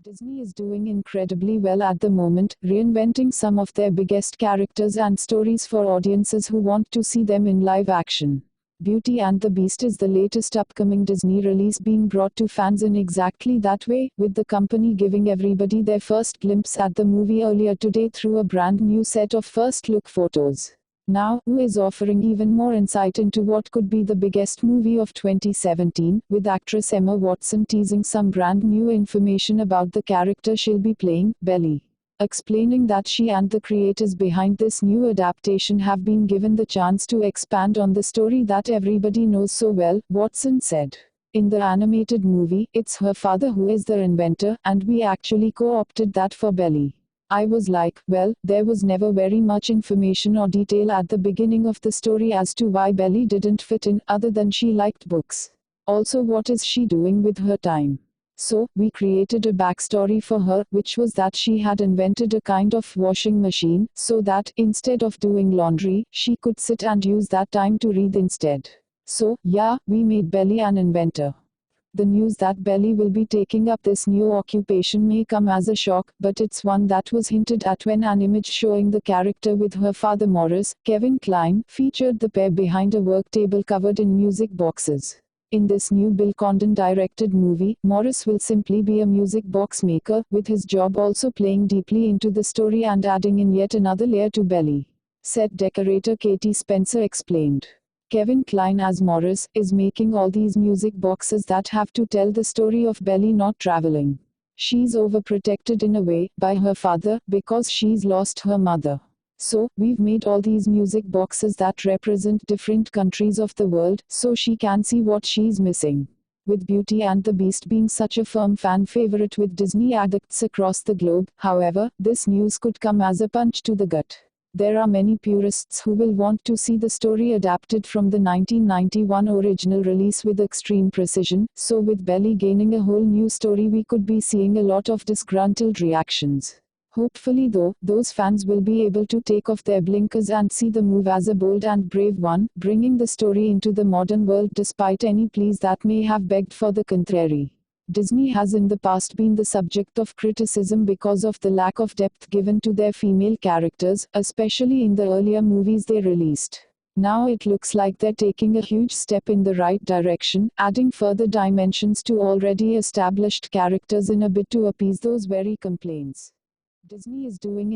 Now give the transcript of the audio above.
Disney is doing incredibly well at the moment, reinventing some of their biggest characters and stories for audiences who want to see them in live action. Beauty and the Beast is the latest upcoming Disney release being brought to fans in exactly that way, with the company giving everybody their first glimpse at the movie earlier today through a brand new set of first look photos. Now, who is offering even more insight into what could be the biggest movie of 2017, with actress Emma Watson teasing some brand new information about the character she'll be playing, Belly. Explaining that she and the creators behind this new adaptation have been given the chance to expand on the story that everybody knows so well, Watson said. In the animated movie, it's her father who is the inventor, and we actually co-opted that for Belly. I was like, well, there was never very much information or detail at the beginning of the story as to why Belly didn't fit in, other than she liked books. Also, what is she doing with her time? So, we created a backstory for her, which was that she had invented a kind of washing machine, so that, instead of doing laundry, she could sit and use that time to read instead. So, yeah, we made Belly an inventor. The news that Belly will be taking up this new occupation may come as a shock, but it's one that was hinted at when an image showing the character with her father Morris, Kevin Kline, featured the pair behind a work table covered in music boxes. In this new Bill Condon-directed movie, Morris will simply be a music box maker, with his job also playing deeply into the story and adding in yet another layer to Belly. Set decorator Katie Spencer explained. Kevin Kline as Morris is making all these music boxes that have to tell the story of Belly not traveling. She's overprotected in a way by her father because she's lost her mother. So, we've made all these music boxes that represent different countries of the world so she can see what she's missing. With Beauty and the Beast being such a firm fan favorite with Disney addicts across the globe, however, this news could come as a punch to the gut. There are many purists who will want to see the story adapted from the 1991 original release with extreme precision, so with Belly gaining a whole new story we could be seeing a lot of disgruntled reactions. Hopefully though, those fans will be able to take off their blinkers and see the move as a bold and brave one, bringing the story into the modern world despite any pleas that may have begged for the contrary. Disney has in the past been the subject of criticism because of the lack of depth given to their female characters, especially in the earlier movies they released. Now it looks like they're taking a huge step in the right direction, adding further dimensions to already established characters in a bid to appease those very complaints. Disney is doing